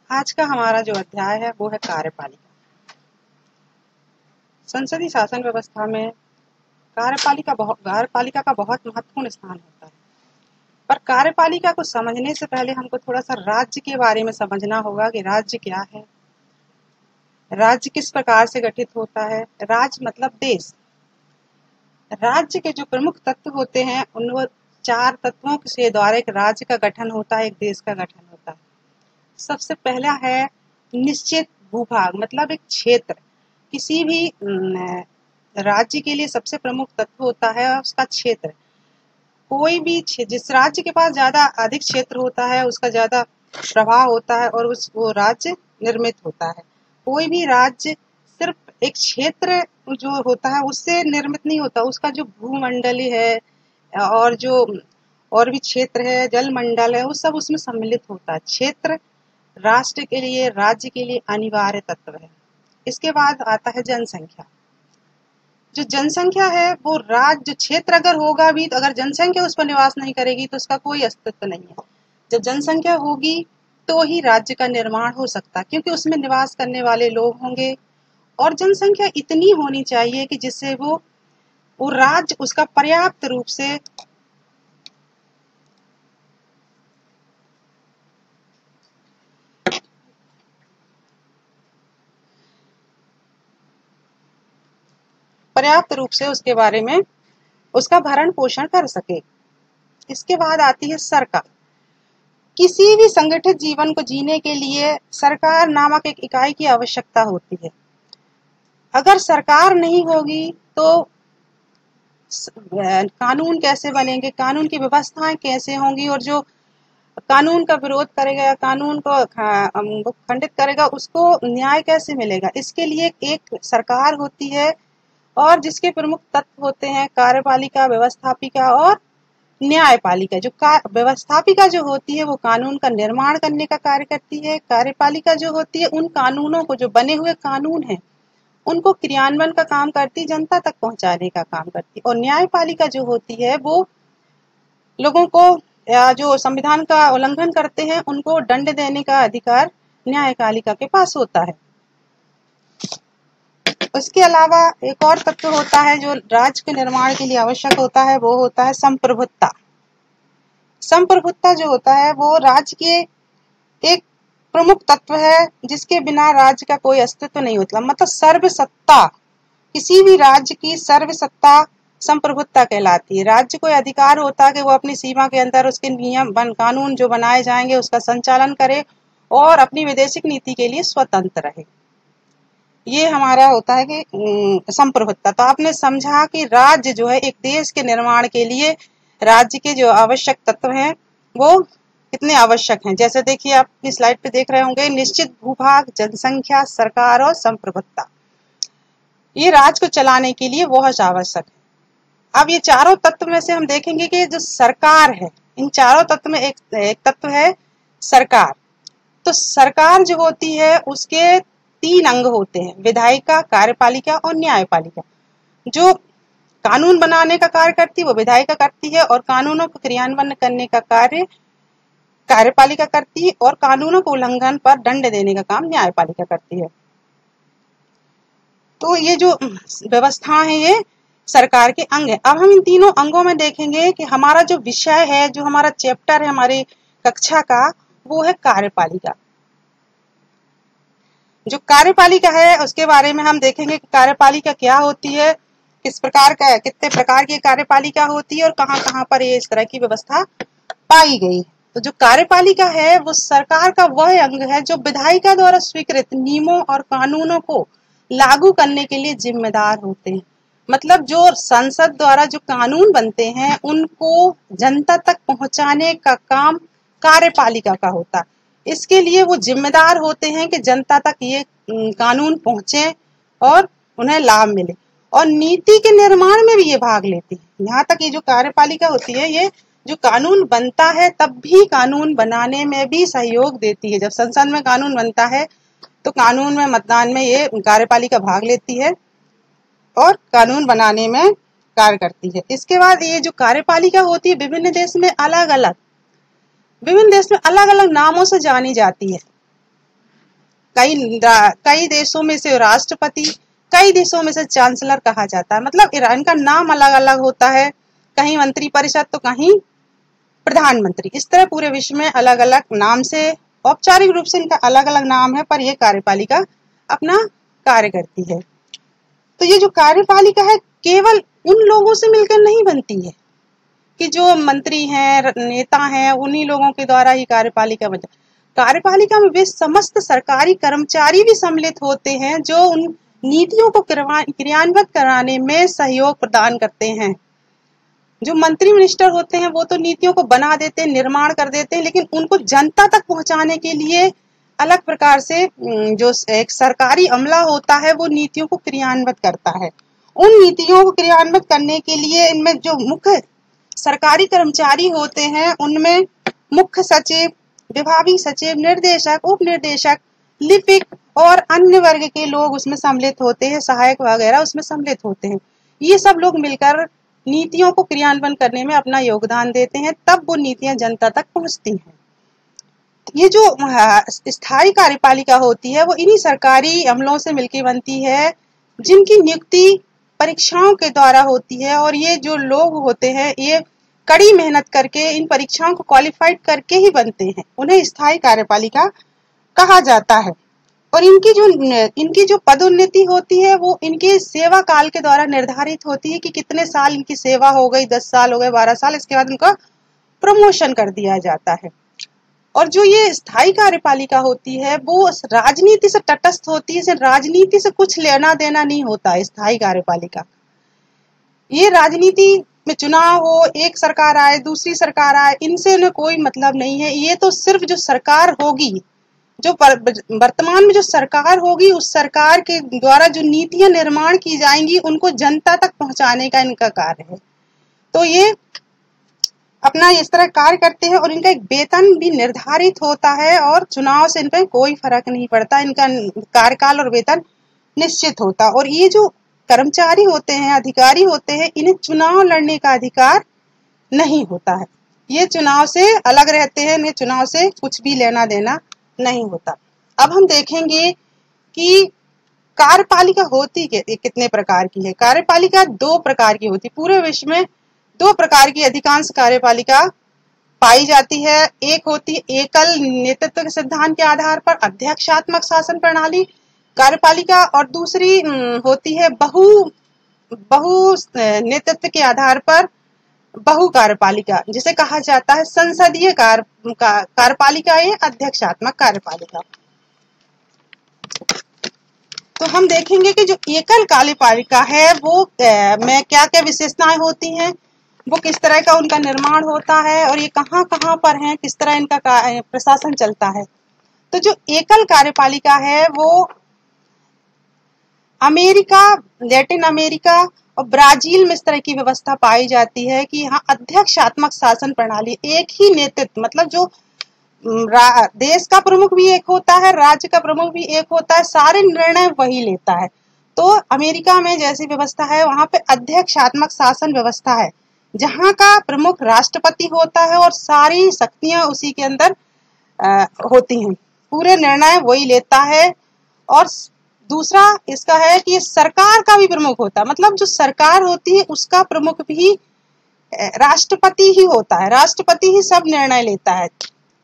आज का हमारा जो अध्याय है वो है कार्यपालिका। संसदीय शासन व्यवस्था में कार्यपालिका का बहुत महत्वपूर्ण स्थान होता है। पर कार्यपालिका को समझने से पहले हमको थोड़ा सा राज्य के बारे में समझना होगा कि राज्य क्या है, राज्य किस प्रकार से गठित होता है। राज्य मतलब देश। राज्य के जो प्रमुख तत्व होते हैं उन 4 तत्वों के द्वारा एक राज्य का गठन होता है, एक देश का गठन होता है। सबसे पहला है निश्चित भूभाग, मतलब एक क्षेत्र। किसी भी राज्य के लिए सबसे प्रमुख तत्व होता है उसका क्षेत्र। कोई भी जिस राज्य के पास ज्यादा अधिक क्षेत्र होता है उसका ज्यादा प्रभाव होता है और वो राज्य निर्मित होता है। कोई भी राज्य सिर्फ एक क्षेत्र जो होता है उससे निर्मित नहीं होता, उसका जो भूमंडल है और जो और भी क्षेत्र है, जल मंडल है, वो सब उसमें सम्मिलित होता है। क्षेत्र राष्ट्र के लिए, राज्य के लिए अनिवार्य तत्व है। इसके बाद आता है जनसंख्या। जो जनसंख्या है वो राज्य, जो क्षेत्र अगर होगा भी तो अगर जनसंख्या उस पर निवास नहीं करेगी तो उसका कोई अस्तित्व नहीं है। जब जनसंख्या होगी तो ही राज्य का निर्माण हो सकता है, क्योंकि उसमें निवास करने वाले लोग होंगे और जनसंख्या इतनी होनी चाहिए कि जिससे वो राज्य उसका पर्याप्त रूप से उसके बारे में उसका भरण पोषण कर सके। इसके बाद आती है सरकार। किसी भी संगठित जीवन को जीने के लिए सरकार नामक एक इकाई की आवश्यकता होती है। अगर सरकार नहीं होगी तो कानून कैसे बनेंगे, कानून की व्यवस्थाएं कैसे होंगी, और जो कानून का विरोध करेगा या कानून को खंडित करेगा उसको न्याय कैसे मिलेगा। इसके लिए एक सरकार होती है और जिसके प्रमुख तत्व होते हैं कार्यपालिका, व्यवस्थापिका और न्यायपालिका। जो व्यवस्थापिका जो होती है वो कानून का निर्माण करने का कार्य करती है। कार्यपालिका जो होती है उन कानूनों को, जो बने हुए कानून हैं उनको क्रियान्वयन का काम करती, जनता तक पहुंचाने का काम करती। और न्यायपालिका जो होती है वो लोगों को या जो संविधान का उल्लंघन करते हैं उनको दंड देने का अधिकार न्यायपालिका के पास होता है। उसके अलावा एक और तत्व होता है जो राज्य के निर्माण के लिए आवश्यक होता है, वो होता है संप्रभुता। संप्रभुता जो होता है वो राज्य के एक प्रमुख तत्व है जिसके बिना राज्य का कोई अस्तित्व नहीं होता। मतलब सर्वसत्ता, किसी भी राज्य की सर्वसत्ता संप्रभुता कहलाती है। राज्य को अधिकार होता है कि वो अपनी सीमा के अंदर उसके नियम कानून जो बनाए जाएंगे उसका संचालन करे और अपनी विदेशिक नीति के लिए स्वतंत्र रहे। ये हमारा होता है कि संप्रभुता। तो आपने समझा कि राज्य जो है एक देश के निर्माण के लिए राज्य के जो आवश्यक तत्व हैं वो कितने आवश्यक हैं। जैसे देखिए आप अपनी स्लाइड पे देख रहे होंगे, निश्चित भूभाग, जनसंख्या, सरकार और संप्रभुता। ये राज्य को चलाने के लिए बहुत आवश्यक है। अब ये चारों तत्व में से हम देखेंगे कि जो सरकार है, इन चारों तत्व में एक तत्व है सरकार। तो सरकार जो होती है उसके 3 अंग होते हैं, विधायिका, कार्यपालिका और न्यायपालिका। जो कानून बनाने का कार्य करती है वो विधायिका करती है और कानूनों को क्रियान्वयन करने का कार्य कार्यपालिका करती है और कानूनों को उल्लंघन पर दंड देने का काम न्यायपालिका करती है। तो ये जो व्यवस्था है ये सरकार के अंग है। अब हम इन तीनों अंगों में देखेंगे कि हमारा जो विषय है, जो हमारा चैप्टर है हमारी कक्षा का, वो है कार्यपालिका। जो कार्यपालिका है उसके बारे में हम देखेंगे कि कार्यपालिका क्या होती है, कितने प्रकार की कार्यपालिका होती है और कहाँ पर ये इस तरह की व्यवस्था पाई गई। तो जो कार्यपालिका है वो सरकार का वह अंग है जो विधायिका द्वारा स्वीकृत नियमों और कानूनों को लागू करने के लिए जिम्मेदार होते हैं। मतलब जो संसद द्वारा जो कानून बनते हैं उनको जनता तक पहुंचाने का काम कार्यपालिका का होता है। इसके लिए वो जिम्मेदार होते हैं कि जनता तक ये कानून पहुंचे और उन्हें लाभ मिले, और नीति के निर्माण में भी ये भाग लेती है। यहाँ तक ये जो कार्यपालिका होती है ये जो कानून बनता है तब भी कानून बनाने में भी सहयोग देती है। जब संसद में कानून बनता है तो कानून में मतदान में ये कार्यपालिका भाग लेती है और कानून बनाने में कार्य करती है। इसके बाद ये जो कार्यपालिका होती है विभिन्न देश में अलग अलग नामों से जानी जाती है। कई देशों में से राष्ट्रपति, कई देशों में से चांसलर कहा जाता है। मतलब इनका नाम अलग अलग होता है, कहीं मंत्री परिषद तो कहीं प्रधानमंत्री। इस तरह पूरे विश्व में अलग अलग नाम से, औपचारिक रूप से इनका अलग अलग नाम है, पर यह कार्यपालिका अपना कार्य करती है। तो ये जो कार्यपालिका है केवल उन लोगों से मिलकर नहीं बनती है कि जो मंत्री हैं, नेता हैं, उन्हीं लोगों के द्वारा ही कार्यपालिका बनती है। कार्यपालिका में वे समस्त सरकारी कर्मचारी भी सम्मिलित होते हैं जो उन नीतियों को क्रियान्वित कराने में सहयोग प्रदान करते हैं। जो मंत्री मिनिस्टर होते हैं वो तो नीतियों को बना देते हैं, निर्माण कर देते हैं, लेकिन उनको जनता तक पहुंचाने के लिए अलग प्रकार से जो एक सरकारी अमला होता है वो नीतियों को क्रियान्वित करता है। उन नीतियों को क्रियान्वित करने के लिए इनमें जो मुख्य सरकारी कर्मचारी होते हैं उनमें मुख्य सचिव, विभागीय सचिव, निर्देशक, उप निर्देशक, लिपिक और अन्य वर्ग के लोग उसमें सम्मिलित होते हैं, सहायक वगैरह उसमें सम्मिलित होते हैं। ये सब लोग मिलकर नीतियों को क्रियान्वयन करने में अपना योगदान देते हैं, तब वो नीतियां जनता तक पहुंचती हैं। ये जो स्थायी कार्यपालिका होती है वो इन्हीं सरकारी अमलों से मिलकर बनती है जिनकी नियुक्ति परीक्षाओं के द्वारा होती है, और ये जो लोग होते हैं ये कड़ी मेहनत करके इन परीक्षाओं को क्वालिफाइड करके ही बनते हैं, उन्हें स्थायी कार्यपालिका कहा जाता है। और इनकी जो पदोन्नति होती है वो इनके सेवा काल के द्वारा निर्धारित होती है कि कितने साल इनकी सेवा हो गई, 10 साल हो गए, 12 साल, इसके बाद उनका प्रमोशन कर दिया जाता है। और जो ये स्थायी कार्यपालिका होती है वो राजनीति से तटस्थ होती है, राजनीति से कुछ लेना देना नहीं होता है स्थायी कार्यपालिका। ये राजनीति में चुनाव हो, एक सरकार आए, दूसरी सरकार आए, इनसे उन्हें कोई मतलब नहीं है। ये तो सिर्फ जो सरकार होगी, जो वर्तमान में जो सरकार होगी, उस सरकार के द्वारा जो नीतियां निर्माण की जाएंगी उनको जनता तक पहुंचाने का इनका कार्य है। तो ये अपना इस तरह कार्य करते हैं और इनका एक वेतन भी निर्धारित होता है और चुनाव से इन पर कोई फर्क नहीं पड़ता, इनका कार्यकाल और वेतन निश्चित होता। और ये जो कर्मचारी होते हैं, अधिकारी होते हैं, इन्हें चुनाव लड़ने का अधिकार नहीं होता है। ये चुनाव से अलग रहते हैं, इन्हें चुनाव से कुछ भी लेना देना नहीं होता। अब हम देखेंगे कि कार्यपालिका होती कितने प्रकार की है। कार्यपालिका 2 प्रकार की होती, पूरे विश्व में 2 प्रकार की अधिकांश कार्यपालिका पाई जाती है। एक होती है एकल नेतृत्व के सिद्धांत के आधार पर अध्यक्षात्मक शासन प्रणाली कार्यपालिका, और दूसरी होती है बहु नेतृत्व के आधार पर बहु कार्यपालिका, जिसे कहा जाता है संसदीय कार्यपालिका या अध्यक्षात्मक कार्यपालिका। तो हम देखेंगे कि जो एकल कार्यपालिका है वो में क्या क्या विशेषताएं होती हैं, वो किस तरह का उनका निर्माण होता है और ये कहाँ कहाँ पर हैं, किस तरह इनका प्रशासन चलता है। तो जो एकल कार्यपालिका है वो अमेरिका, लैटिन अमेरिका और ब्राजील में इस तरह की व्यवस्था पाई जाती है कि यहाँ अध्यक्षात्मक शासन प्रणाली, एक ही नेतृत्व, मतलब जो देश का प्रमुख भी एक होता है, राज्य का प्रमुख भी एक होता है, सारे निर्णय वही लेता है। तो अमेरिका में जैसी व्यवस्था है वहां पे अध्यक्षात्मक शासन व्यवस्था है, जहां का प्रमुख राष्ट्रपति होता है और सारी शक्तियां उसी के अंदर होती हैं, पूरे निर्णय वही लेता है। और दूसरा इसका है कि सरकार का भी प्रमुख होता है, मतलब जो सरकार होती है उसका प्रमुख भी राष्ट्रपति ही होता है, राष्ट्रपति ही सब निर्णय लेता है।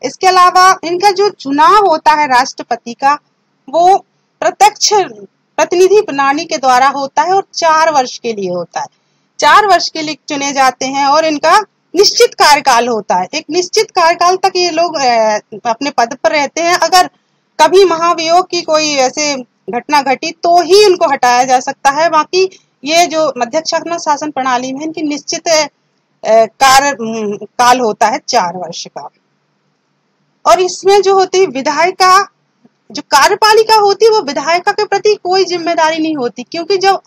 इसके अलावा इनका जो चुनाव होता है राष्ट्रपति का वो प्रत्यक्ष प्रतिनिधि प्रणाली के द्वारा होता है और 4 वर्ष के लिए होता है, 4 वर्ष के लिए चुने जाते हैं और इनका निश्चित कार्यकाल होता है। एक निश्चित कार्यकाल तक ये लोग अपने पद पर रहते हैं। अगर कभी महाभियोग की कोई ऐसे घटना घटी तो ही उनको हटाया जा सकता है, बाकी ये जो अध्यक्षात्मक शासन प्रणाली में इनकी निश्चित कार्यकाल होता है 4 वर्ष का। और इसमें जो होती है विधायिका, जो कार्यपालिका होती है वो विधायिका के प्रति कोई जिम्मेदारी नहीं होती, क्योंकि जब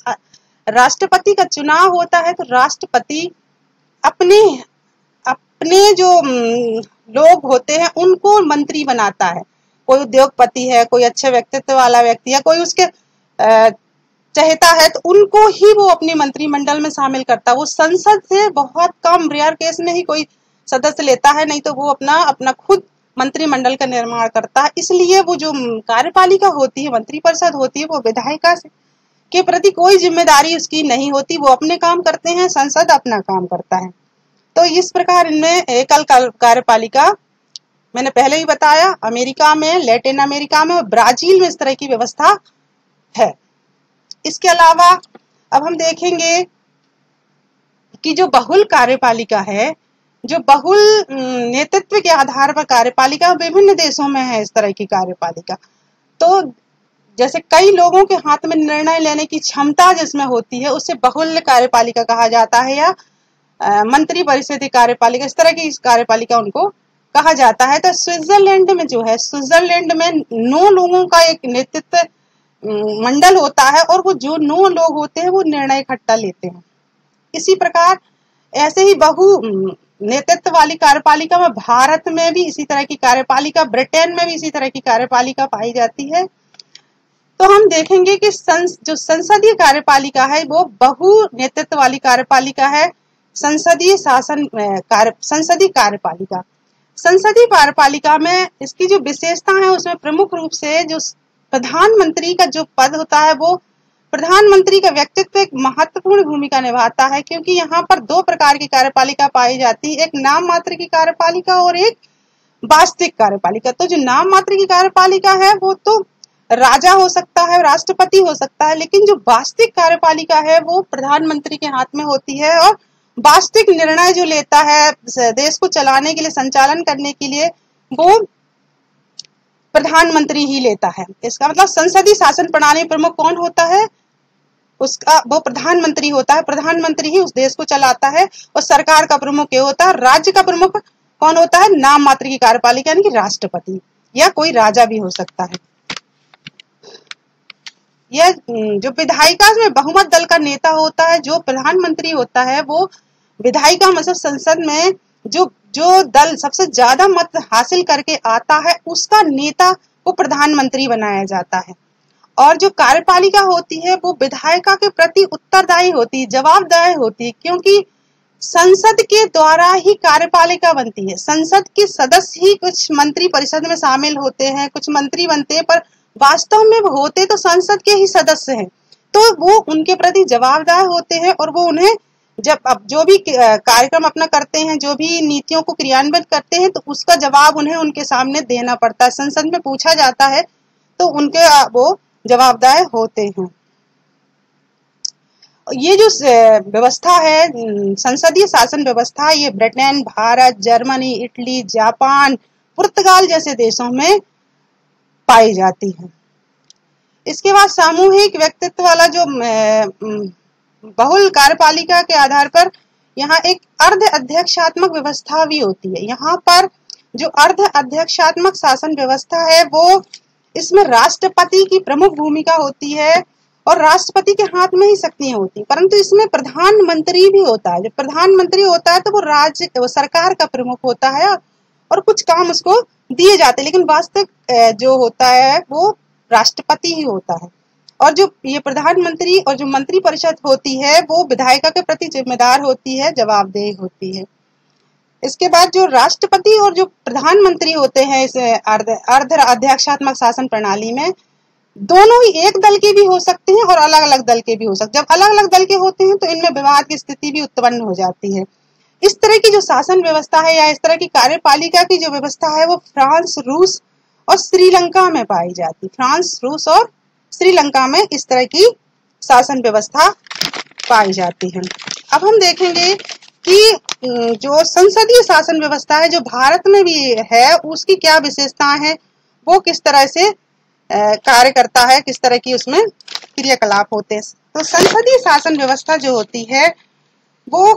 राष्ट्रपति का चुनाव होता है तो राष्ट्रपति अपने जो लोग होते हैं उनको मंत्री बनाता है। कोई उद्योगपति है, कोई अच्छे व्यक्तित्व वाला व्यक्ति है, कोई उसके चाहता है तो उनको ही वो अपनी मंत्रिमंडल में शामिल करता है। वो संसद से बहुत कम रेयर केस में ही कोई सदस्य लेता है, नहीं तो वो अपना खुद मंत्रिमंडल का निर्माण करता है। इसलिए वो जो कार्यपालिका होती है, मंत्रिपरिषद होती है, वो विधायिका के प्रति कोई जिम्मेदारी उसकी नहीं होती। वो अपने काम करते हैं, संसद अपना काम करता है। तो इस प्रकार इनमें एकल कार्यपालिका, मैंने पहले ही बताया, अमेरिका में, लैटिन अमेरिका में और ब्राजील में इस तरह की व्यवस्था है। इसके अलावा अब हम देखेंगे कि जो बहुल कार्यपालिका है, जो बहुल नेतृत्व के आधार पर कार्यपालिका विभिन्न देशों में है। इस तरह की कार्यपालिका तो जैसे कई लोगों के हाथ में निर्णय लेने की क्षमता जिसमें होती है, उसे बहुल कार्यपालिका कहा जाता है, या मंत्री परिषद कार्यपालिका, इस तरह की कार्यपालिका उनको कहा जाता है। तो स्विट्जरलैंड में जो है, स्विट्जरलैंड में 9 लोगों का एक नेतृत्व मंडल होता है और वो जो 9 लोग होते हैं वो निर्णय इकट्ठा लेते हैं। इसी प्रकार ऐसे ही बहु नेतृत्व वाली कार्यपालिका में भारत में भी इसी तरह की कार्यपालिका, ब्रिटेन में भी इसी तरह की कार्यपालिका पाई जाती है। तो हम देखेंगे कि जो संसदीय कार्यपालिका है वो बहु नेतृत्व वाली कार्यपालिका है। संसदीय कार्यपालिका, संसदीय कार्यपालिका में इसकी जो विशेषता है उसमें प्रमुख रूप से जो प्रधानमंत्री का जो पद होता है, वो प्रधानमंत्री का व्यक्तित्व एक महत्वपूर्ण भूमिका निभाता है, क्योंकि यहाँ पर 2 प्रकार की कार्यपालिका पाई जाती है, एक नाम मात्र की कार्यपालिका और एक वास्तविक कार्यपालिका। तो जो नाम मात्र की कार्यपालिका है वो तो राजा हो सकता है, राष्ट्रपति हो सकता है, लेकिन जो वास्तविक कार्यपालिका है वो प्रधानमंत्री के हाथ में होती है और वास्तविक निर्णय जो लेता है देश को चलाने के लिए, संचालन करने के लिए, वो प्रधानमंत्री ही लेता है। इसका मतलब संसदीय शासन प्रणाली प्रमुख कौन होता है? उसका वो प्रधानमंत्री होता है। प्रधानमंत्री ही उस देश को चलाता है। और सरकार का प्रमुख ये होता है। राज्य का प्रमुख कौन होता है? नाम मात्र की कार्यपालिका यानी कि राष्ट्रपति या कोई राजा भी हो सकता है। यह जो विधायिका में बहुमत दल का नेता होता है, जो प्रधानमंत्री होता है, वो विधायिका मतलब संसद में जो दल सबसे ज्यादा मत हासिल करके आता है उसका नेता को प्रधानमंत्री बनाया जाता है। और जो कार्यपालिका होती है वो विधायिका के प्रति उत्तरदायी होती है, जवाबदेह होती है, क्योंकि संसद के द्वारा ही कार्यपालिका बनती है। संसद के सदस्य ही कुछ मंत्री परिषद में शामिल होते हैं, कुछ मंत्री बनते हैं, पर वास्तव में वो होते तो संसद के ही सदस्य हैं। तो वो उनके प्रति जवाबदेह होते हैं और वो उन्हें जब अब जो भी कार्यक्रम अपना करते हैं, जो भी नीतियों को क्रियान्वित करते हैं, तो उसका जवाब उन्हें उनके सामने देना पड़ता है। संसद में पूछा जाता है तो उनके वो जवाबदेह होते हैं। ये जो व्यवस्था है, संसदीय शासन व्यवस्था, ये Britain, Bharat, Germany, Italy, Japan, पुर्तगाल जैसे देशों में पाई जाती है। इसके बाद सामूहिक व्यक्तित्व वाला जो बहुल कार्यपालिका के आधार पर यहाँ एक अर्ध अध्यक्षात्मक व्यवस्था भी होती है। यहाँ पर जो अर्ध अध्यक्षात्मक शासन व्यवस्था है वो इसमें राष्ट्रपति की प्रमुख भूमिका होती है और राष्ट्रपति के हाथ में ही शक्तियां होती हैं, परंतु इसमें प्रधानमंत्री भी होता है। जब प्रधानमंत्री होता है तो वो सरकार का प्रमुख होता है और कुछ काम उसको दिए जाते हैं, लेकिन वास्तविक जो होता है वो राष्ट्रपति ही होता है। और जो ये प्रधानमंत्री और जो मंत्री परिषद होती है वो विधायिका के प्रति जिम्मेदार होती है, जवाबदेह होती है। इसके बाद जो राष्ट्रपति और जो प्रधानमंत्री होते हैं इस अर्ध अध्यक्षात्मक शासन प्रणाली में, दोनों ही एक दल के भी हो सकते हैं और अलग अलग दल के भी हो सकते हैं। जब अलग अलग दल के होते हैं तो इनमें विवाद की स्थिति भी उत्पन्न हो जाती है। इस तरह की जो शासन व्यवस्था है या इस तरह की कार्यपालिका की जो व्यवस्था है वो फ्रांस, रूस और श्रीलंका में पाई जाती। फ्रांस, रूस और श्रीलंका में इस तरह की शासन व्यवस्था पाई जाती है। अब हम देखेंगे कि जो संसदीय शासन व्यवस्था है जो भारत में भी है उसकी क्या विशेषताएं हैं, वो किस तरह से कार्य करता है, किस तरह की उसमें क्रियाकलाप होते हैं। तो संसदीय शासन व्यवस्था जो होती है वो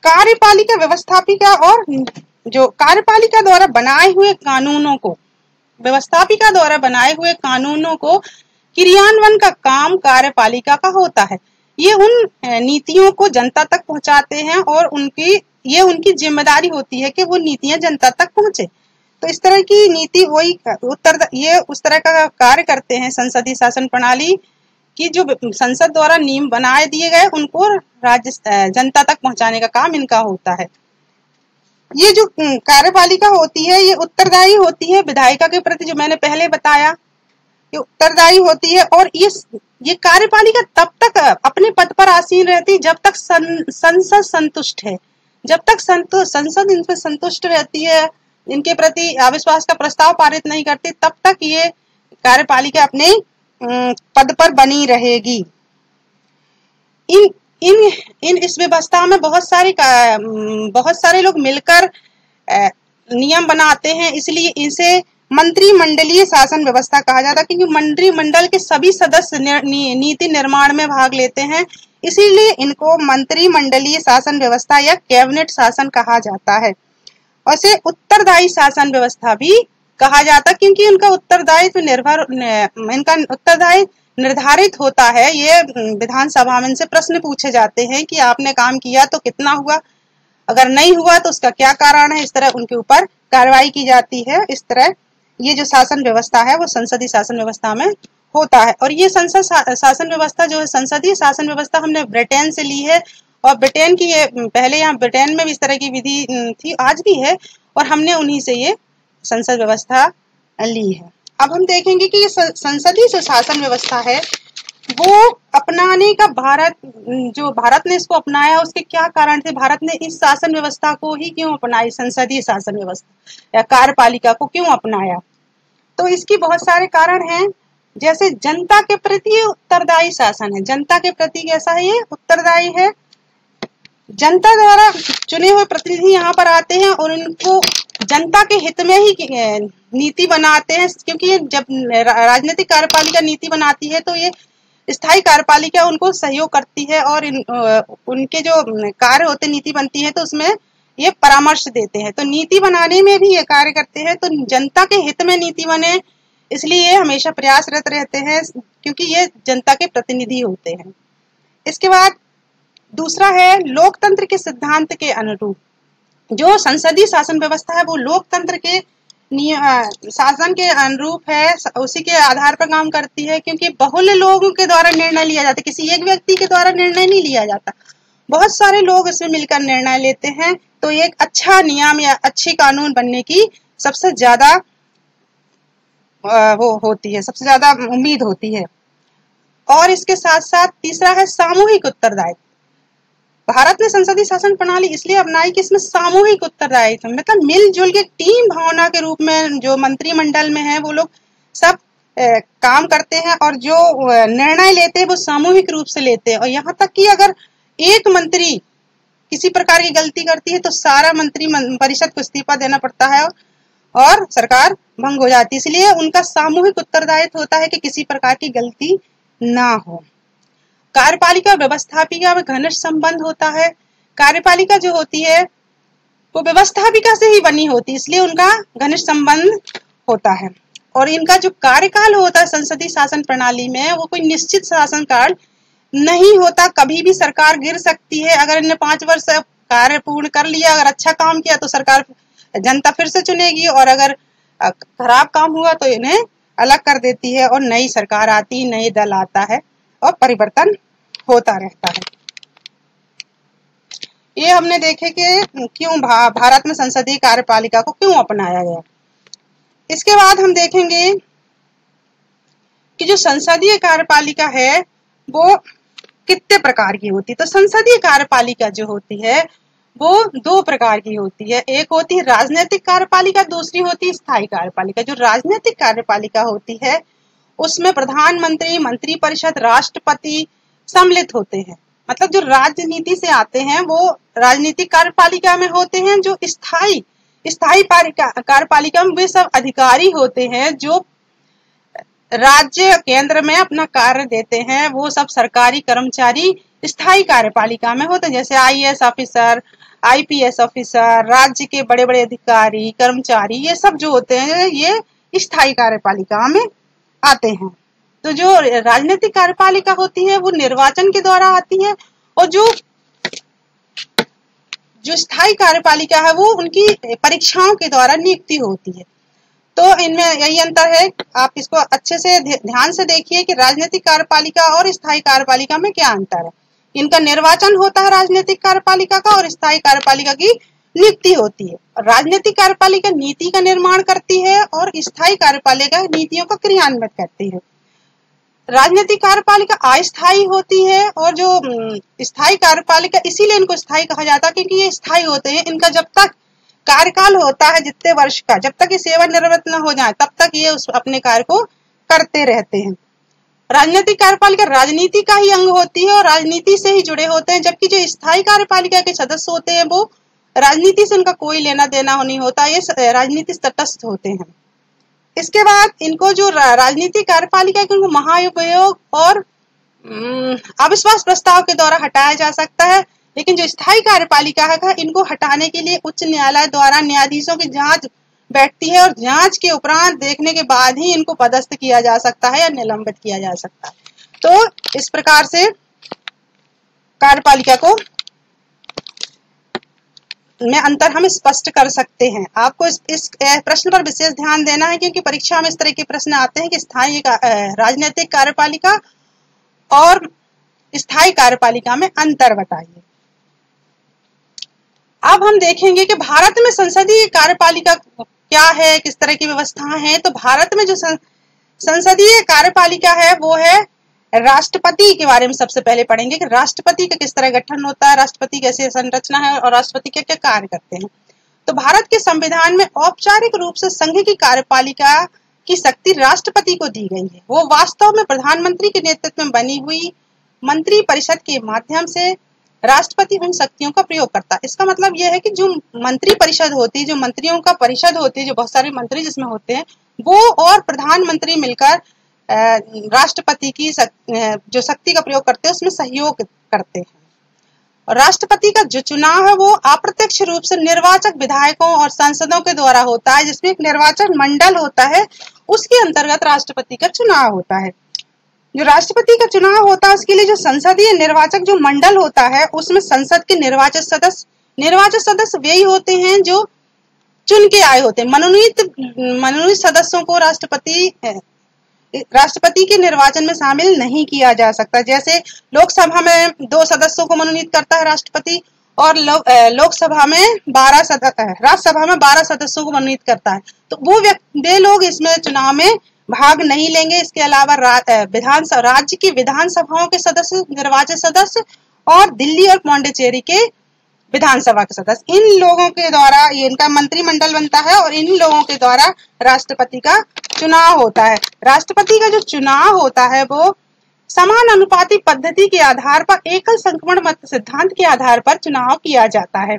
कार्यपालिका व्यवस्थापिका और जो कार्यपालिका द्वारा बनाए हुए कानूनों को, व्यवस्थापिका द्वारा बनाए हुए कानूनों को क्रियान्वयन का काम कार्यपालिका का होता है। ये उन नीतियों को जनता तक पहुंचाते हैं और उनकी जिम्मेदारी होती है कि वो नीतियां जनता तक पहुंचे। तो इस तरह की नीति ये उस तरह का कार्य करते हैं संसदीय शासन प्रणाली की जो संसद द्वारा नियम बनाए दिए गए उनको जनता तक पहुंचाने का काम इनका होता है। ये जो कार्यपालिका होती है ये उत्तरदायी होती है विधायिका के प्रति, जो मैंने पहले बताया, ये उत्तरदायी होती है। और ये कार्यपालिका तब तक अपने पद पर आसीन रहती जब तक संसद संतुष्ट है। जब तक संसद इन पर संतुष्ट रहती है, इनके प्रति अविश्वास का प्रस्ताव पारित नहीं करती, तब तक ये कार्यपालिका अपने पद पर बनी रहेगी। इन इस व्यवस्था में बहुत सारे लोग मिलकर नियम बनाते हैं, इसलिए इसे मंत्रिमंडलीय शासन व्यवस्था कहा जाता है, क्योंकि मंत्रिमंडल के सभी सदस्य नीति निर्माण में भाग लेते हैं, इसीलिए इनको मंत्रिमंडलीय शासन व्यवस्था या कैबिनेट शासन कहा जाता है। वैसे उत्तरदायी शासन व्यवस्था भी कहा जाता है, क्योंकि उनका उत्तरदायित्व निर्धारित होता है। ये विधानसभा में इनसे प्रश्न पूछे जाते हैं कि आपने काम किया तो कितना हुआ, अगर नहीं हुआ तो उसका क्या कारण है, इस तरह उनके ऊपर कार्रवाई की जाती है। इस तरह ये जो शासन व्यवस्था है वो संसदीय शासन व्यवस्था में होता है। और ये संसद शासन व्यवस्था जो है, संसदीय शासन व्यवस्था हमने ब्रिटेन से ली है, और ब्रिटेन की ये पहले यहाँ ब्रिटेन में भी इस तरह की विधि थी, आज भी है, और हमने उन्हीं से ये संसद व्यवस्था ली है। अब हम देखेंगे कि ये संसदीय जो शासन व्यवस्था है वो अपनाने का भारत ने इसको अपनाया, उसके क्या कारण थे, भारत ने इस शासन व्यवस्था को ही क्यों अपनाई, संसदीय शासन व्यवस्था या कार्यपालिका को क्यों अपनाया। तो इसकी बहुत सारे कारण हैं, जैसे जनता के प्रति उत्तरदायी शासन है। जनता के प्रति कैसा है, ये उत्तरदायी है। जनता द्वारा चुने हुए प्रतिनिधि यहाँ पर आते हैं और इनको जनता के हित में ही नीति बनाते हैं, क्योंकि जब राजनीतिक कार्यपालिका नीति बनाती है तो ये स्थायी कार्यपालिका उनको सहयोग करती है, और उनके जो कार्य होते नीति बनती है तो उसमें ये परामर्श देते हैं। तो नीति बनाने में भी ये कार्य करते हैं, तो जनता के हित में नीति बने, इसलिए ये हमेशा प्रयासरत रहते हैं, क्योंकि ये जनता के प्रतिनिधि होते हैं। इसके बाद दूसरा है लोकतंत्र के सिद्धांत के अनुरूप। जो संसदीय शासन व्यवस्था है वो लोकतंत्र के शासन के अनुरूप है, उसी के आधार पर काम करती है, क्योंकि बहुल लोगों के द्वारा निर्णय लिया जाता है, किसी एक व्यक्ति के द्वारा निर्णय नहीं लिया जाता, बहुत सारे लोग इसमें मिलकर निर्णय लेते हैं। तो ये एक अच्छा नियम या अच्छी कानून बनने की सबसे ज्यादा वो होती है, सबसे ज्यादा उम्मीद होती है। और इसके साथ साथ तीसरा है सामूहिक उत्तरदायित्व। भारत ने संसदीय शासन प्रणाली इसलिए अपनाई कि इसमें सामूहिक उत्तरदायित्व, मतलब मिलजुल के टीम भावना के रूप में जो मंत्रिमंडल में है वो लोग सब काम करते हैं, और जो निर्णय लेते हैं वो सामूहिक रूप से लेते हैं। और यहाँ तक कि अगर एक मंत्री किसी प्रकार की गलती करती है तो सारा मंत्री परिषद को इस्तीफा देना पड़ता है और सरकार भंग हो जाती है। इसलिए उनका सामूहिक उत्तरदायित्व होता है कि किसी प्रकार की गलती ना हो। कार्यपालिका व्यवस्थापिका में घनिष्ठ संबंध होता है। कार्यपालिका जो होती है वो व्यवस्थापिका से ही बनी होती है, इसलिए उनका घनिष्ठ संबंध होता है। और इनका जो कार्यकाल होता है संसदीय शासन प्रणाली में, वो कोई निश्चित शासनकाल नहीं होता, कभी भी सरकार गिर सकती है। अगर इन्हें 5 वर्ष कार्य पूर्ण कर लिया, अगर अच्छा काम किया तो सरकार जनता फिर से चुनेगी, और अगर खराब काम हुआ तो इन्हें अलग कर देती है और नई सरकार आती, नए दल आता है और परिवर्तन होता रहता है। ये हमने देखे कि क्यों भारत में संसदीय कार्यपालिका को क्यों अपनाया गया। इसके बाद हम देखेंगे कि जो संसदीय कार्यपालिका है वो कितने प्रकार की होती है। तो संसदीय कार्यपालिका जो होती है वो 2 प्रकार की होती है। एक होती है राजनीतिक कार्यपालिका, दूसरी होती है स्थायी कार्यपालिका। जो राजनीतिक कार्यपालिका होती है उसमें प्रधानमंत्री, मंत्रिपरिषद, राष्ट्रपति सम्मिलित होते हैं। मतलब जो राजनीति से आते हैं वो राजनीतिक कार्यपालिका में होते हैं। जो स्थायी कार्यपालिका में वे सब अधिकारी होते हैं जो राज्य केंद्र में अपना कार्य देते हैं, वो सब सरकारी कर्मचारी स्थायी कार्यपालिका में होते हैं। जैसे IAS ऑफिसर, IPS ऑफिसर, राज्य के बड़े बड़े अधिकारी, कर्मचारी, ये सब जो होते हैं ये स्थायी कार्यपालिका में आते हैं। तो जो राजनीतिक कार्यपालिका होती है वो निर्वाचन के द्वारा आती है, और जो स्थायी कार्यपालिका है वो उनकी परीक्षाओं के द्वारा नियुक्ति होती है। तो इनमें यही अंतर है, आप इसको अच्छे से ध्यान से देखिए कि राजनीतिक कार्यपालिका और स्थायी कार्यपालिका में क्या अंतर है। इनका निर्वाचन होता है राजनीतिक कार्यपालिका का, और स्थायी कार्यपालिका की नियुक्ति होती है। राजनीतिक कार्यपालिका नीति का निर्माण करती है और स्थायी कार्यपालिका नीतियों का क्रियान्वित करती है। राजनीतिक कार्यपालिका अस्थायी होती है और जो स्थायी कार्यपालिका, इसीलिए इनको स्थायी कहा जाता है क्योंकि ये स्थायी होते हैं। इनका जब तक कार्यकाल होता है जितने वर्ष का, जब तक ये सेवानिवृत्त न हो जाए तब तक ये अपने कार्य को करते रहते हैं। राजनीतिक कार्यपालिका राजनीति का ही अंग होती है और राजनीति से ही जुड़े होते हैं, जबकि जो स्थायी कार्यपालिका के सदस्य होते हैं वो राजनीति से उनका कोई लेना देना नहीं होता, ये राजनीति से तटस्थ होते हैं। इसके बाद इनको जो राजनीतिक कार्यपालिका है उनको महाभियोग और अविश्वास प्रस्ताव के द्वारा हटाया जा सकता है, लेकिन जो स्थायी कार्यपालिका है इनको हटाने के लिए उच्च न्यायालय द्वारा न्यायाधीशों की जांच बैठती है और जांच के उपरांत देखने के बाद ही इनको पदस्थ किया जा सकता है या निलंबित किया जा सकता है। तो इस प्रकार से कार्यपालिका को में अंतर हम स्पष्ट कर सकते हैं। आपको इस प्रश्न पर विशेष ध्यान देना है क्योंकि परीक्षा में इस तरह के प्रश्न आते हैं कि स्थायी राजनीतिक कार्यपालिका और स्थायी कार्यपालिका में अंतर बताइए। अब हम देखेंगे कि भारत में संसदीय कार्यपालिका क्या है, किस तरह की व्यवस्था है। तो भारत में जो संसदीय कार्यपालिका है वो है राष्ट्रपति के बारे में सबसे पहले पढ़ेंगे कि राष्ट्रपति का किस तरह गठन होता है, राष्ट्रपति कैसे संरचना है और राष्ट्रपति क्या क्या कार्य करते हैं। तो भारत के संविधान में औपचारिक रूप से संघ की कार्यपालिका की शक्ति राष्ट्रपति को दी गई है। वो वास्तव में प्रधानमंत्री के नेतृत्व में बनी हुई मंत्री परिषद के माध्यम से राष्ट्रपति उन शक्तियों का प्रयोग करता है। इसका मतलब यह है कि जो मंत्री परिषद होती है, जो मंत्रियों का परिषद होती है, जो बहुत सारे मंत्री जिसमें होते हैं, वो और प्रधानमंत्री मिलकर राष्ट्रपति की जो शक्ति का प्रयोग करते हैं उसमें सहयोग करते हैं। और राष्ट्रपति का जो चुनाव है वो अप्रत्यक्ष रूप से निर्वाचक विधायकों और सांसदों के द्वारा होता है, जिसमें एक निर्वाचन मंडल होता है, उसके अंतर्गत राष्ट्रपति का चुनाव होता है। जो राष्ट्रपति का चुनाव होता है उसके लिए जो संसदीय निर्वाचक जो मंडल होता है उसमें संसद के निर्वाचित सदस्य वे ही होते हैं जो चुन के आए होते हैं। मनोनीत सदस्यों को राष्ट्रपति के निर्वाचन में शामिल नहीं किया जा सकता। जैसे लोकसभा में 2 सदस्यों को मनोनीत करता है राष्ट्रपति और राज्यसभा में 12 सदस्यों को मनोनीत करता है। तो वे लोग इसमें चुनाव में भाग नहीं लेंगे। इसके अलावा राज्य की विधानसभाओं के सदस्य, निर्वाचित सदस्य और दिल्ली और पौंडीचेरी के विधानसभा के सदस्य, इन लोगों के द्वारा इनका मंत्रिमंडल बनता है और इन लोगों के द्वारा राष्ट्रपति का चुनाव होता है। राष्ट्रपति का जो चुनाव होता है वो समान अनुपाती पद्धति के आधार पर एकल संक्रमण मत सिद्धांत के आधार पर चुनाव किया जाता है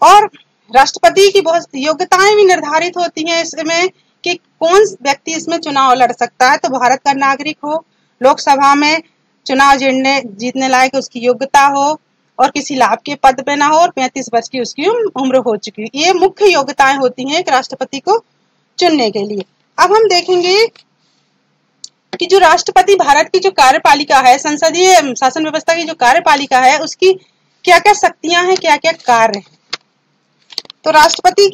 और राष्ट्रपति की बहुत योग्यताएं भी निर्धारित होती हैं इसमें कि कौन व्यक्ति इसमें चुनाव लड़ सकता है। तो भारत का नागरिक हो, लोकसभा में चुनाव जीतने लायक उसकी योग्यता हो और किसी लाभ के पद पे ना हो और 35 वर्ष की उसकी उम्र हो चुकी है। ये मुख्य योग्यताएं होती हैं एक राष्ट्रपति को चुनने के लिए। अब हम देखेंगे कि जो राष्ट्रपति भारत की जो कार्यपालिका है, संसदीय शासन व्यवस्था की जो कार्यपालिका है, उसकी क्या क्या शक्तियां हैं, क्या क्या कार्य हैं। तो राष्ट्रपति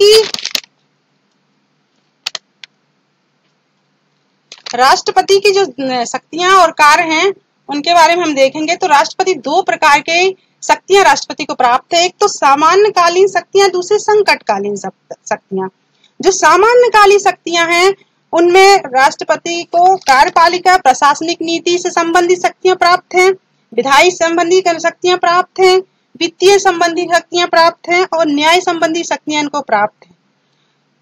की जो शक्तियां और कार्य हैं उनके बारे में हम देखेंगे। तो राष्ट्रपति 2 प्रकार के शक्तियां राष्ट्रपति को प्राप्त है। एक तो सामान्यकालीन शक्तियां, दूसरी संकटकालीन शक्तियां। जो सामान्यकालीन शक्तियां हैं उनमें राष्ट्रपति को कार्यपालिका, प्रशासनिक नीति से संबंधित शक्तियां प्राप्त हैं, विधायी संबंधी शक्तियां प्राप्त हैं, वित्तीय संबंधी शक्तियां प्राप्त हैं और न्याय संबंधी शक्तियां इनको प्राप्त हैं।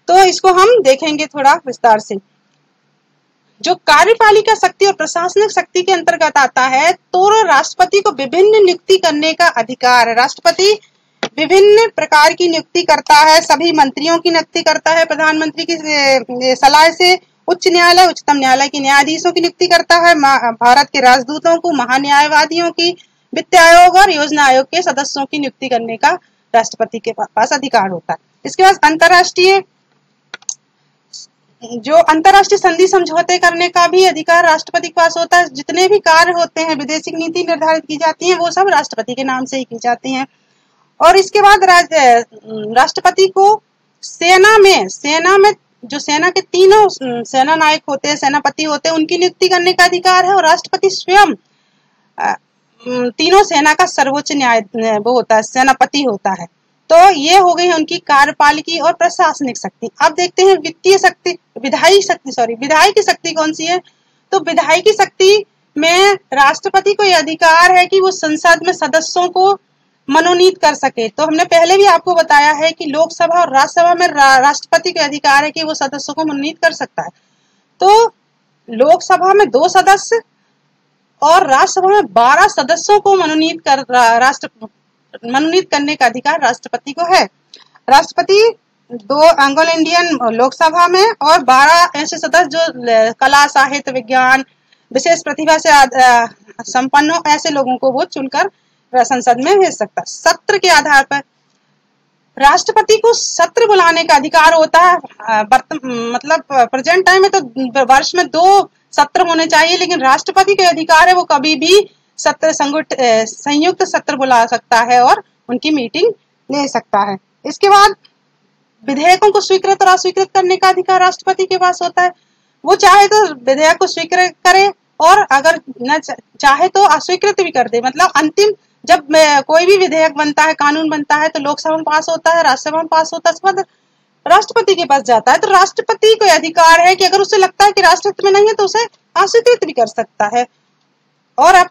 तो इसको हम देखेंगे थोड़ा विस्तार से। जो कार्यपालिका शक्ति और प्रशासनिक शक्ति के अंतर्गत आता है तो राष्ट्रपति को विभिन्न नियुक्ति करने का अधिकार है। राष्ट्रपति विभिन्न प्रकार की नियुक्ति करता है, सभी मंत्रियों की नियुक्ति करता है, प्रधानमंत्री की सलाह से उच्च न्यायालय, उच्चतम न्यायालय के न्यायाधीशों की नियुक्ति करता है, भारत के राजदूतों को, महान्यायवादियों की, वित्त आयोग और योजना आयोग के सदस्यों की नियुक्ति करने का राष्ट्रपति के पास अधिकार होता है। इसके बाद अंतर्राष्ट्रीय संधि समझौते करने का भी अधिकार राष्ट्रपति के पास होता है। जितने भी कार्य होते हैं, विदेशिक नीति निर्धारित की जाती है, वो सब राष्ट्रपति के नाम से ही की जाती हैं। और इसके बाद राष्ट्रपति को सेना में जो सेना के 3 सेना नायक होते हैं, सेनापति होते हैं, उनकी नियुक्ति करने का अधिकार है। और राष्ट्रपति स्वयं 3 सेना का सर्वोच्च वो होता है, सेनापति होता है। तो ये हो गई है उनकी कार्यपालिकी और प्रशासनिक शक्ति। अब देखते हैं वित्तीय शक्ति, विधायी शक्ति कौन सी है। तो विधायी शक्ति में राष्ट्रपति को यह अधिकार है कि वो संसद में सदस्यों को मनोनीत कर सके। तो हमने पहले भी आपको बताया है कि लोकसभा और राज्यसभा में राष्ट्रपति को अधिकार है कि वो सदस्यों को मनोनीत कर सकता है। तो लोकसभा में 2 सदस्य और राज्यसभा में 12 सदस्यों को मनोनीत करने का अधिकार राष्ट्रपति को है। राष्ट्रपति 2 एंग्लो इंडियन लोकसभा में और 12 ऐसे सदस्य जो कला, साहित्य, विज्ञान, विशेष प्रतिभा से संपन्न हो, ऐसे लोगों को वो चुनकर संसद में भेज सकता है। सत्र के आधार पर राष्ट्रपति को सत्र बुलाने का अधिकार होता है। मतलब प्रेजेंट टाइम में तो वर्ष में 2 सत्र होने चाहिए, लेकिन राष्ट्रपति के अधिकार है वो कभी भी संयुक्त सत्र बुला सकता है और उनकी मीटिंग ले सकता है। इसके बाद विधेयकों को स्वीकृत और अस्वीकृत करने का अधिकार राष्ट्रपति के पास होता है। वो चाहे तो विधेयक को स्वीकृत करे और अगर न चाहे तो अस्वीकृत भी कर दे। मतलब अंतिम जब कोई भी विधेयक बनता है, कानून बनता है, तो लोकसभा में पास होता है, राज्यसभा में पास होता है, उसके बाद राष्ट्रपति के पास जाता है। तो राष्ट्रपति को अधिकार है कि अगर उसे लगता है कि राष्ट्रहित में नहीं है तो उसे अस्वीकृत भी कर सकता है और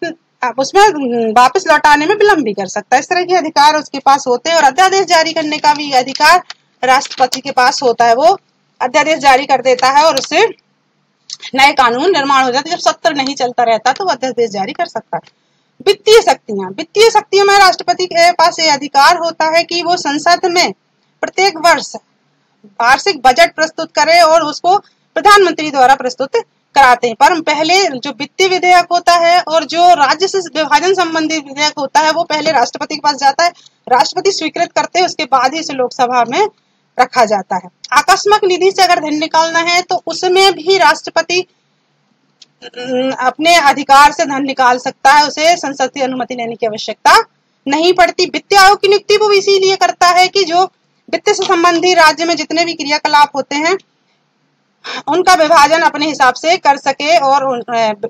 उसमें वापस लौटाने में विलंब भी कर सकता है। इस तरह के अधिकार उसके पास होते हैं। और अध्यादेश जारी करने का भी अधिकार राष्ट्रपति के पास होता है। वो अध्यादेश जारी कर देता है और उससे नए कानून निर्माण हो जाते हैं। जब सत्र नहीं चलता रहता तो वो अध्यादेश जारी कर सकता है। वित्तीय शक्तियों में राष्ट्रपति के पास ये अधिकार होता है कि वो संसद में प्रत्येक वर्ष वार्षिक बजट प्रस्तुत करे और उसको प्रधानमंत्री द्वारा प्रस्तुत कराते हैं। पर पहले जो वित्तीय विधेयक होता है और जो राज्य से विभाजन संबंधी विधेयक होता है वो पहले राष्ट्रपति के पास जाता है, राष्ट्रपति स्वीकृत करते हैं, उसके बाद ही इसे लोकसभा में रखा जाता है। आकस्मिक निधि से अगर धन निकालना है तो उसमें भी राष्ट्रपति अपने अधिकार से धन निकाल सकता है, उसे संसद की अनुमति लेने की आवश्यकता नहीं पड़ती। वित्त आयोग की नियुक्ति वो इसीलिए करता है कि जो वित्त से संबंधी राज्य में जितने भी क्रियाकलाप होते हैं उनका विभाजन अपने हिसाब से कर सके और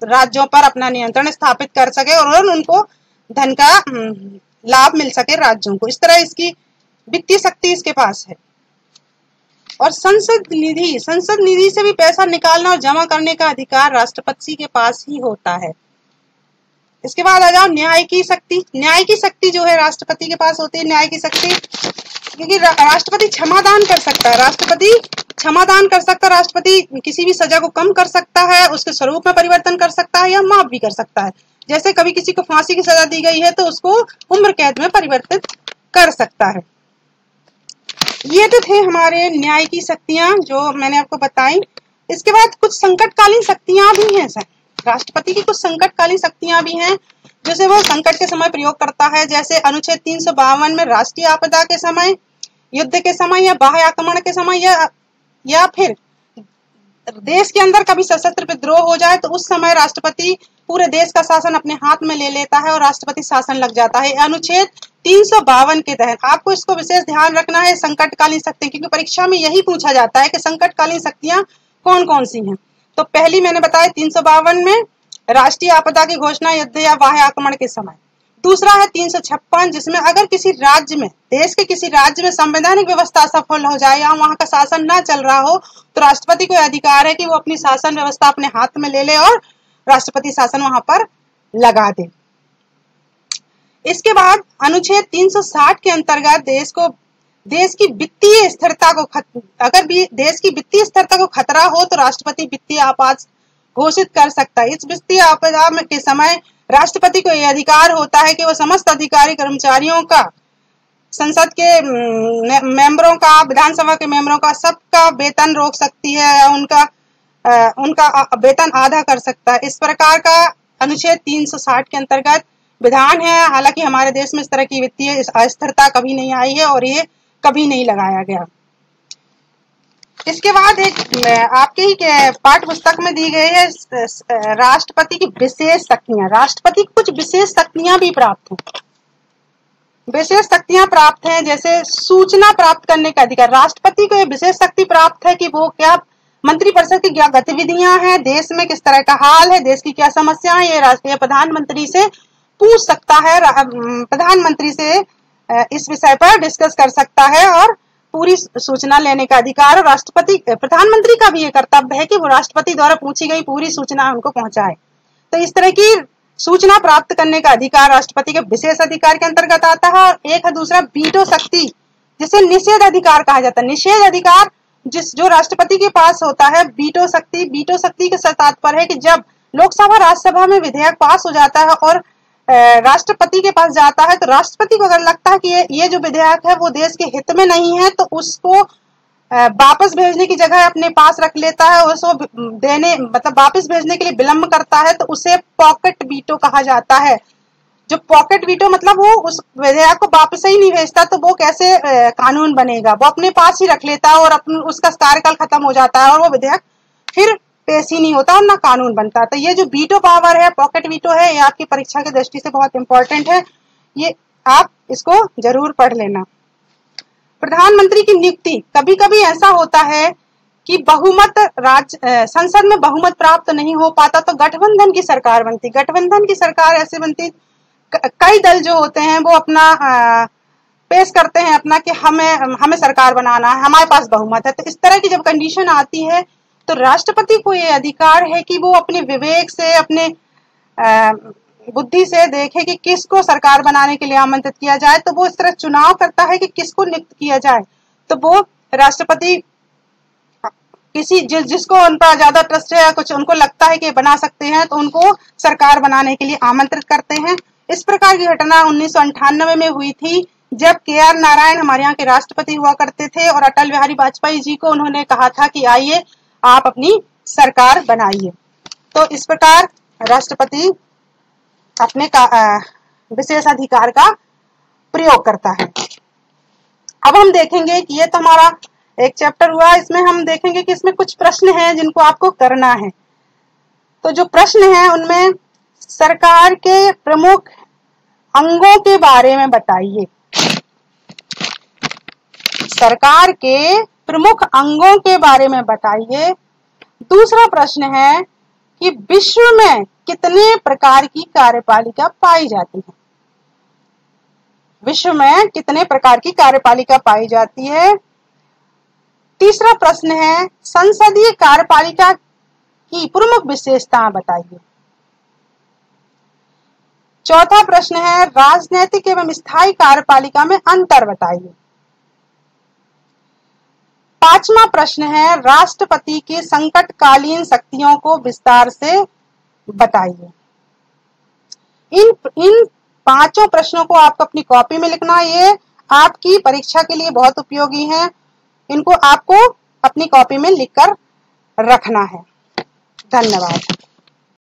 राज्यों पर अपना नियंत्रण स्थापित कर सके और उनको धन का लाभ मिल सके राज्यों को। इस तरह इसकी वित्तीय शक्ति इसके पास है। और संसद निधि से भी पैसा निकालना और जमा करने का अधिकार राष्ट्रपति के पास ही होता है। इसके बाद आ जाओ न्याय की शक्ति जो है राष्ट्रपति के पास होती है। न्याय की शक्ति क्योंकि राष्ट्रपति क्षमादान कर सकता है, राष्ट्रपति किसी भी सजा को कम कर सकता है, उसके स्वरूप में परिवर्तन कर सकता है या माफ भी कर सकता है। जैसे कभी किसी को फांसी की सजा दी गई है तो उसको उम्र कैद में परिवर्तित कर सकता है। ये तो थे हमारे न्याय की शक्तियां जो मैंने आपको बताई। इसके बाद कुछ संकटकालीन शक्तियां भी हैं सर। राष्ट्रपति की कुछ संकटकालीन शक्तियां भी हैं जैसे वो संकट के समय प्रयोग करता है। जैसे अनुच्छेद 352 में राष्ट्रीय आपदा के समय, युद्ध के समय या बाह्य आक्रमण के समय या फिर देश के अंदर कभी सशस्त्र विद्रोह हो जाए तो उस समय राष्ट्रपति पूरे देश का शासन अपने हाथ में ले लेता है और राष्ट्रपति शासन लग जाता है। अनुच्छेद 352 के तहत आपको इसको विशेष ध्यान रखना है संकटकालीन शक्ति, क्योंकि परीक्षा में यही पूछा जाता है कि संकटकालीन शक्तियां कौन कौन सी हैं। तो पहली मैंने बताया 352 में राष्ट्रीय आपदा की घोषणा युद्ध या बाह्य आक्रमण के समय। दूसरा है 356 जिसमें अगर किसी राज्य में, देश के किसी राज्य में संवैधानिक व्यवस्था असफल हो जाए या वहां का शासन ना चल रहा हो तो राष्ट्रपति को अधिकार है कि वो अपनी शासन व्यवस्था अपने हाथ में ले ले और राष्ट्रपति शासन वहां पर लगा दे। इसके बाद अनुच्छेद 360 के अंतर्गत देश की वित्तीय स्थिरता को अगर भी देश की वित्तीय स्थिरता को खतरा हो तो राष्ट्रपति वित्तीय आपात घोषित कर सकता है। इस वित्तीय आपदा के समय राष्ट्रपति को यह अधिकार होता है कि वो समस्त अधिकारी कर्मचारियों का, संसद के मेंबरों का, विधानसभा के मेंबरों का, सबका वेतन रोक सकती है, उनका वेतन आधा कर सकता है। इस प्रकार का अनुच्छेद 360 के अंतर्गत विधान है। हालांकि हमारे देश में इस तरह की वित्तीय अस्थिरता कभी नहीं आई है और ये कभी नहीं लगाया गया। इसके बाद एक आपके ही पाठ्य पुस्तक में दी गई है राष्ट्रपति की विशेष शक्तियां। राष्ट्रपति की कुछ विशेष शक्तियां भी प्राप्त हैं। विशेष शक्तियां प्राप्त हैं जैसे सूचना प्राप्त करने का अधिकार। राष्ट्रपति को यह विशेष शक्ति प्राप्त है कि वो क्या मंत्रिपरिषद की क्या गतिविधियां हैं, देश में किस तरह का हाल है, देश की क्या समस्या है, ये राष्ट्रीय प्रधानमंत्री से पूछ सकता है। प्रधानमंत्री से इस विषय पर डिस्कस कर सकता है और पूरी सूचना लेने का अधिकार राष्ट्रपति प्रधानमंत्री का भी ये कर्तव्य है कि वो राष्ट्रपति द्वारा पूछी गई पूरी सूचना उनको पहुंचाए। तो इस तरह की सूचना प्राप्त करने का अधिकार राष्ट्रपति के विशेष अधिकार के अंतर्गत आता है। और एक है दूसरा वीटो शक्ति, जिसे निषेध अधिकार कहा जाता है। निषेध अधिकार जो राष्ट्रपति के पास होता है, वीटो शक्ति के तात्पर्य है कि जब लोकसभा राज्यसभा में विधेयक पास हो जाता है और राष्ट्रपति के पास जाता है, तो राष्ट्रपति को अगर लगता है कि ये जो विधेयक है वो देश के हित में नहीं है, तो उसको वापस भेजने की जगह अपने पास रख लेता है, उसको वापस भेजने के लिए विलंब करता है, तो उसे पॉकेट वीटो कहा जाता है। जो पॉकेट वीटो मतलब वो उस विधेयक को वापस ही नहीं भेजता, तो वो कैसे कानून बनेगा, वो अपने पास ही रख लेता है और उसका कार्यकाल खत्म हो जाता है और वो विधेयक फिर पेश ही नहीं होता और ना कानून बनता। तो ये जो वीटो पावर है, पॉकेट वीटो है, ये आपकी परीक्षा की दृष्टि से बहुत इंपॉर्टेंट है, ये आप इसको जरूर पढ़ लेना। प्रधानमंत्री की नियुक्ति, कभी कभी ऐसा होता है कि संसद में बहुमत प्राप्त नहीं हो पाता, तो गठबंधन की सरकार बनती। गठबंधन की सरकार ऐसे बनती, कई दल जो होते हैं वो अपना पेश करते हैं अपना कि हमें सरकार बनाना है, हमारे पास बहुमत है। तो इस तरह की जब कंडीशन आती है, तो राष्ट्रपति को ये अधिकार है कि वो अपने विवेक से, अपने बुद्धि से देखे कि किसको सरकार बनाने के लिए आमंत्रित किया जाए। तो वो इस तरह चुनाव करता है कि किसको नियुक्त किया जाए। तो वो राष्ट्रपति जिसको उन पर ज्यादा ट्रस्ट है, कुछ उनको लगता है कि बना सकते हैं, तो उनको सरकार बनाने के लिए आमंत्रित करते हैं। इस प्रकार की घटना 1998 में हुई थी, जब KR नारायण हमारे यहाँ के राष्ट्रपति हुआ करते थे और अटल बिहारी वाजपेयी जी को उन्होंने कहा था कि आइए आप अपनी सरकार बनाइए। तो इस प्रकार राष्ट्रपति अपने विशेष अधिकार का प्रयोग करता है। अब हम देखेंगे कि ये तो हमारा एक चैप्टर हुआ, इसमें हम देखेंगे कि इसमें कुछ प्रश्न हैं जिनको आपको करना है। तो जो प्रश्न हैं उनमें सरकार के प्रमुख अंगों के बारे में बताइए। सरकार के प्रमुख अंगों के बारे में बताइए। दूसरा प्रश्न है कि विश्व में कितने प्रकार की कार्यपालिका पाई जाती है। विश्व में कितने प्रकार की कार्यपालिका पाई जाती है। तीसरा प्रश्न है संसदीय कार्यपालिका की प्रमुख विशेषताएं बताइए। चौथा प्रश्न है राजनैतिक एवं स्थायी कार्यपालिका में अंतर बताइए। पांचवा प्रश्न है राष्ट्रपति की संकटकालीन शक्तियों को विस्तार से बताइए। इन पांचों प्रश्नों को आपको अपनी कॉपी में लिखना, ये आपकी परीक्षा के लिए बहुत उपयोगी हैं। इनको आपको अपनी कॉपी में लिखकर रखना है। धन्यवाद।